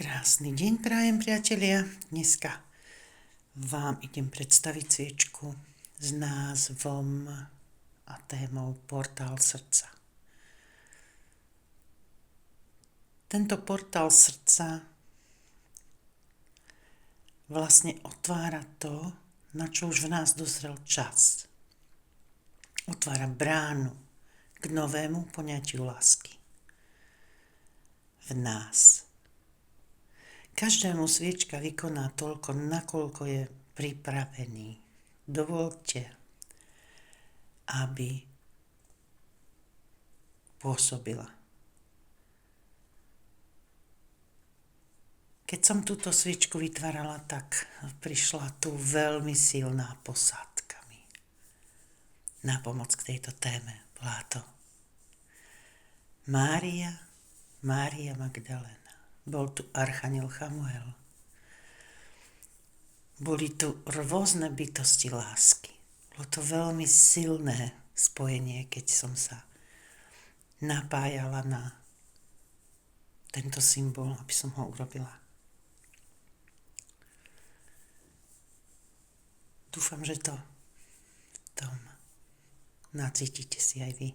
Krásny deň prajem, priatelia. Dneska vám idem predstaviť sviečku s názvom a témou Portál srdca. Tento portál srdca vlastne otvára to, na čo už v nás dozrel čas. Otvára bránu k novému poňatiu lásky v nás. Každému sviečka vykoná toľko, nakoľko je pripravený. Dovoľte, aby pôsobila. Keď som túto sviečku vytvárala, tak prišla tu veľmi silná posádka mi na pomoc k tejto téme. Bola to Mária Magdalena. Bol tu archaniel Chamuel. Boli tu rôzne bytosti lásky. Bolo to veľmi silné spojenie, keď som sa napájala na tento symbol, aby som ho urobila. Dúfam, že to v tom nacítite si aj vy.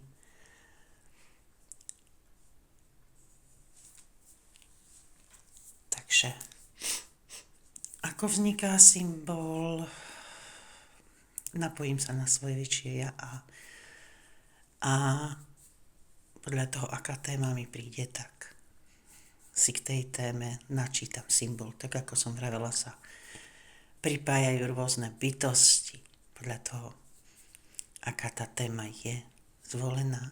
Takže, ako vzniká symbol, napojím sa na svoje väčšie ja a podľa toho, aká téma mi príde, tak si k tej téme načítam symbol. Tak ako som vravela, sa pripájajú rôzne bytosti podľa toho, aká tá téma je zvolená.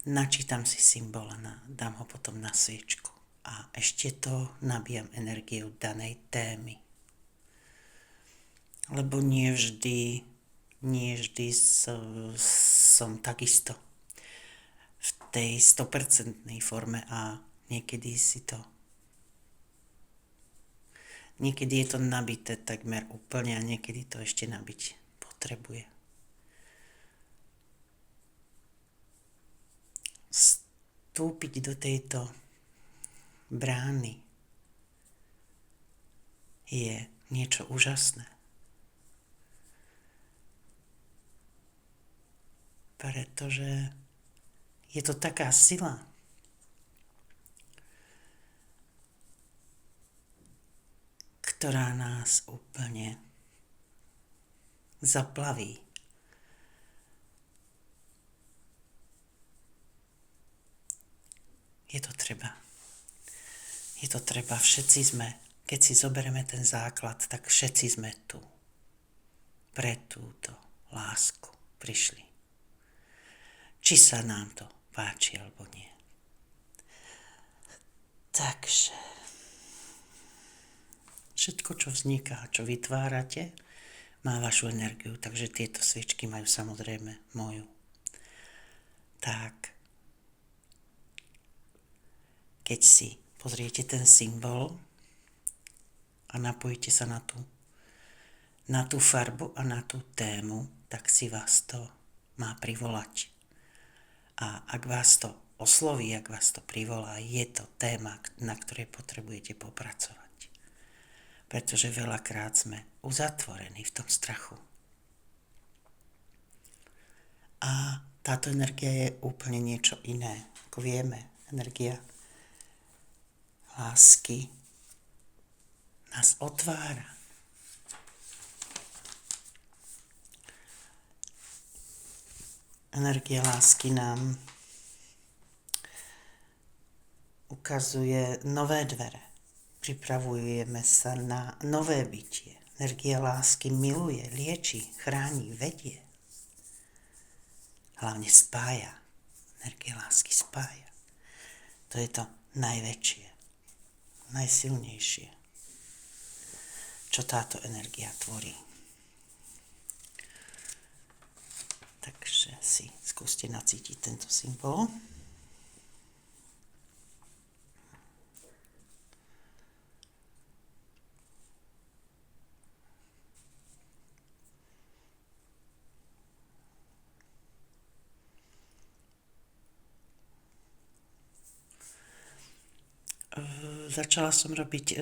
Načítam si symbol a dám ho potom na sviečku. A ešte to nabijam energiu danej témy. Lebo nie vždy som takisto v tej 100% forme a niekedy je to nabité takmer úplne a niekedy to ešte nabiť potrebuje. Vstúpiť do tejto brány je niečo úžasné. Pretože je to taká sila, ktorá nás úplne zaplaví. Je to treba. Všetci sme, keď si zoberieme ten základ, tak všetci sme tu. Pre túto lásku prišli. Či sa nám to páči, alebo nie. Takže všetko, čo vzniká, čo vytvárate, má vašu energiu. Takže tieto sviečky majú samozrejme moju. Tak, keď si pozriete ten symbol a napojíte sa na tú farbu a na tú tému, tak si vás to má privolať. A ak vás to osloví, ak vás to privolá, je to téma, na ktorej potrebujete popracovať. Pretože veľakrát sme uzatvorení v tom strachu. A táto energia je úplne niečo iné. Ako vieme, energia lásky nás otvára. Energia lásky nám ukazuje nové dvere. Pripravujeme sa na nové bytie. Energia lásky miluje, lieči, chráni, vedie. Hlavne spája. Energia lásky spája. To je to najväčšie, najsilnejšie, čo táto energia tvorí. Takže si skúste nacítiť tento symbol. začala som robiť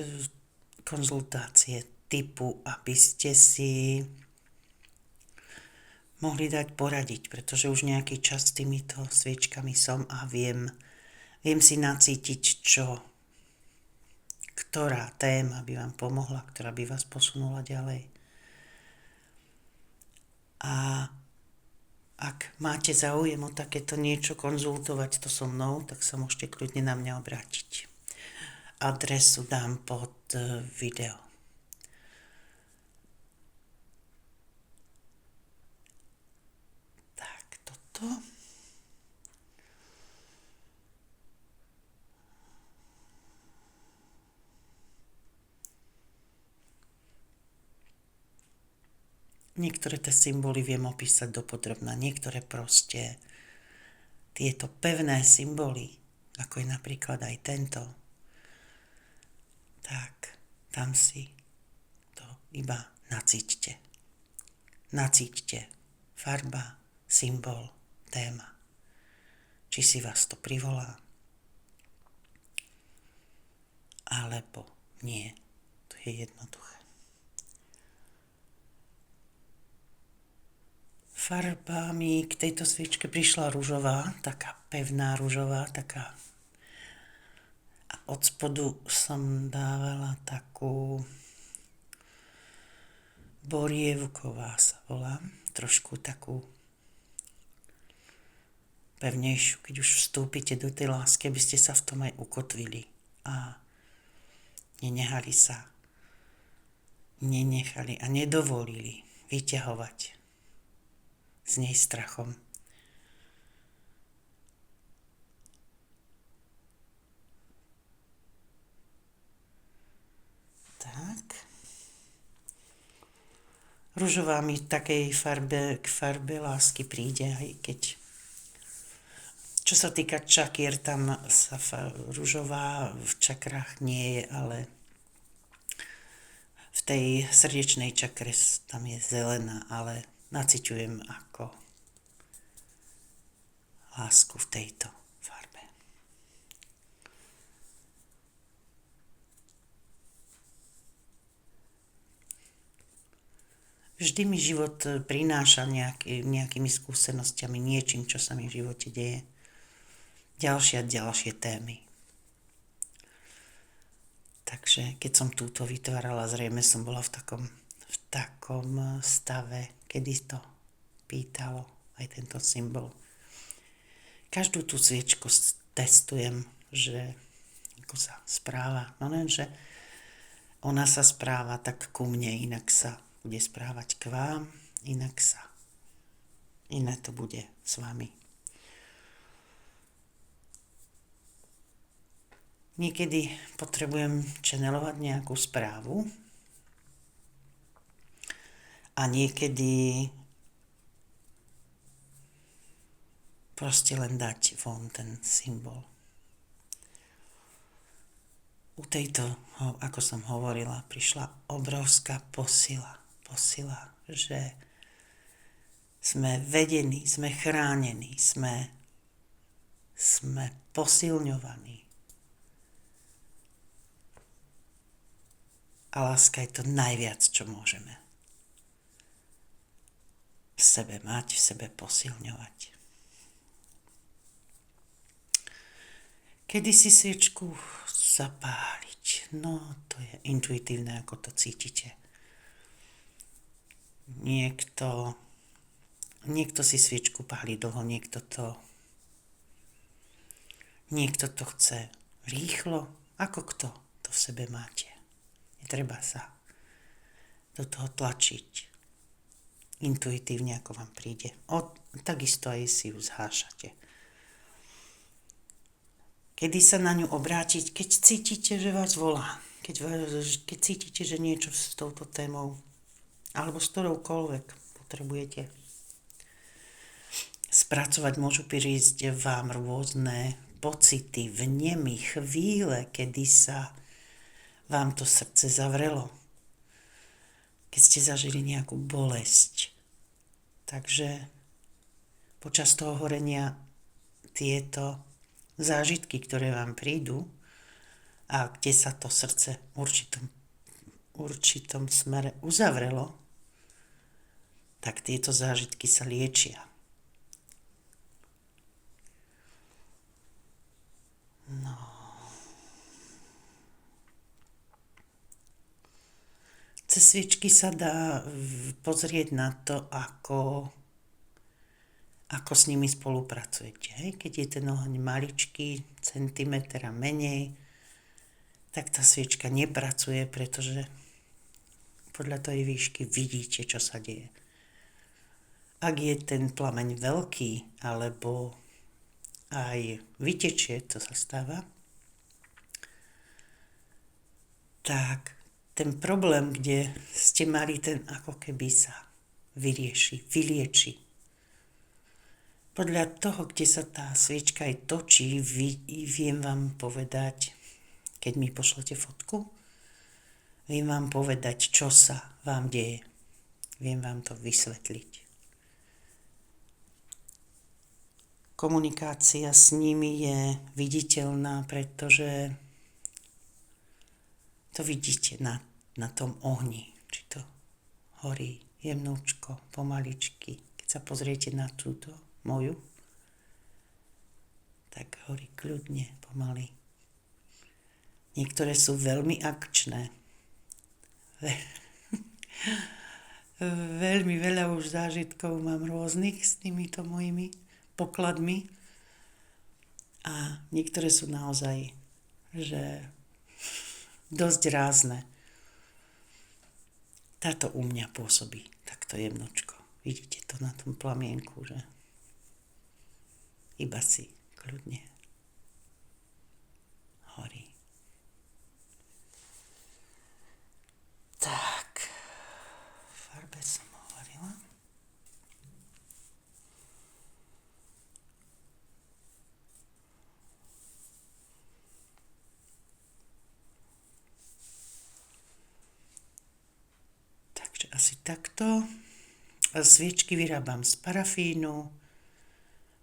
konzultácie typu, aby ste si mohli dať poradiť, pretože už nejaký čas s týmito sviečkami som a viem si nacítiť, ktorá téma by vám pomohla, ktorá by vás posunula ďalej. A ak máte záujem o takéto niečo konzultovať to so mnou, tak sa môžete kľudne na mňa obrátiť. Adresu dám pod video. Tak, toto. Niektoré tie symboly viem opísať dopodrobna, niektoré proste tieto pevné symboly, ako je napríklad aj tento, tak tam si to iba nacíťte. Nacíťte farba, symbol, téma. Či si vás to privolá, alebo nie. To je jednoduché. Farba mi k tejto sviečke prišla ružová, taká pevná ružová, taká. A od spodu som dávala takú borievková sa volá, trošku takú pevnejšiu, keď už vstúpite do tej lásky, aby ste sa v tom aj ukotvili a nenechali a nedovolili vyťahovať z nej strachom. Tak. Ružová mi k farbe lásky príde, aj keď čo sa týka čakier, tam sa ružová v čakrách nie je, ale v tej srdečnej čakre tam je zelená, ale naciťujem ako lásku v tejto farbe. Vždy mi život prináša nejakými skúsenostiami, niečím, čo sa mi v živote deje. Ďalšie témy. Takže keď som túto vytvárala, zrejme som bola v takom stave, kedy to pýtalo aj tento symbol. Každú tú sviečku testujem, že ako sa správa. No lenže ona sa správa tak ku mne, inak sa bude správať k vám, iné to bude s vami. Niekedy potrebujem channelovať nejakú správu a niekedy proste len dať von ten symbol. U tejto, ako som hovorila, prišla obrovská posila, že sme vedení, sme chránení, sme posilňovaní. A láska je to najviac, čo môžeme v sebe mať, v sebe posilňovať. Kedy si sviečku zapáliť? No, to je intuitívne, ako to cítite. Niekto si sviečku páli dlho, niekto to chce rýchlo. Ako kto to v sebe máte? Netreba sa do toho tlačiť intuitívne, ako vám príde. Takisto aj si ju zhášate. Kedy sa na ňu obrátiť? Keď cítite, že vás volá. Keď cítite, že niečo s touto témou alebo s ktoroukoľvek potrebujete spracovať, môžu prísť vám rôzne pocity, vnemy, chvíle, kedy sa vám to srdce zavrelo, keď ste zažili nejakú bolesť. Takže počas toho horenia tieto zážitky, ktoré vám prídu, a kde sa to srdce v určitom smere uzavrelo, tak tieto zážitky sa liečia. No. Cez sviečky sa dá pozrieť na to, ako s nimi spolupracujete. Hej? Keď je ten oheň maličký, centimetra menej, tak tá sviečka nepracuje, pretože podľa tej výšky vidíte, čo sa deje. Ak je ten plameň veľký, alebo aj vytečie, to sa stáva, tak ten problém, kde ste mali, ten ako keby sa vylieči. Podľa toho, kde sa tá sviečka aj točí, viem vám povedať, keď mi pošlete fotku, viem vám povedať, čo sa vám deje. Viem vám to vysvetliť. Komunikácia s nimi je viditeľná, pretože to vidíte na tom ohni, či to horí jemnúčko, pomaličky. Keď sa pozriete na túto moju, tak horí kľudne, pomaly. Niektoré sú veľmi akčné. Veľmi veľa už zážitkov mám rôznych s týmito mojimi pokladmi a niektoré sú naozaj, že dosť rázne. Táto u mňa pôsobí takto jemnočko. Vidíte to na tom plamienku, že iba si kľudne horí. Tak, farbe som hovorila. Takže asi takto. Sviečky vyrábam z parafínu,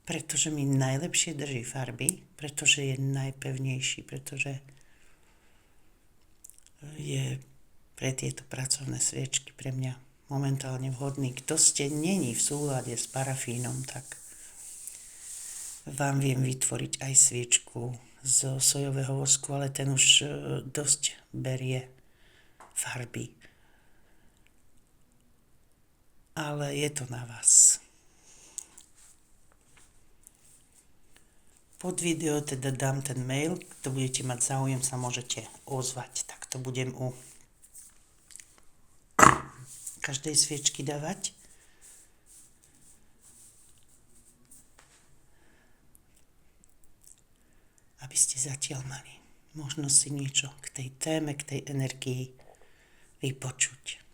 pretože mi najlepšie drží farby, pretože je najpevnejší, pretože je pre tieto pracovné sviečky pre mňa momentálne vhodný. Kto ste není v súlade s parafínom, tak vám viem vytvoriť aj sviečku zo sojového vosku, ale ten už dosť berie farby. Ale je to na vás. Pod video teda dám ten mail, kto budete mať záujem, sa môžete ozvať. Tak to budem u každej sviečky dávať. Aby ste zatiaľ mali možnosť si niečo k tej téme, k tej energii vypočuť.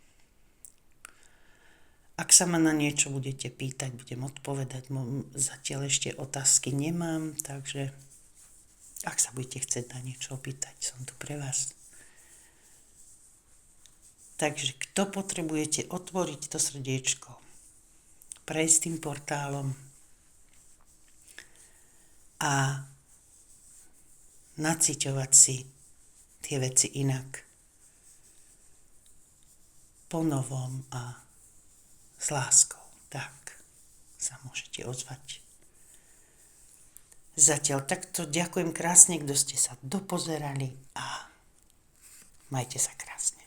Ak sa ma na niečo budete pýtať, budem odpovedať. Zatiaľ ešte otázky nemám, takže ak sa budete chcieť na niečo opýtať, som tu pre vás. Takže kto potrebujete otvoriť to srdiečko, prejsť tým portálom a naciťovať si tie veci inak, po novom a s láskou, tak sa môžete ozvať. Zatiaľ takto ďakujem krásne, kto ste sa dopozerali a majte sa krásne.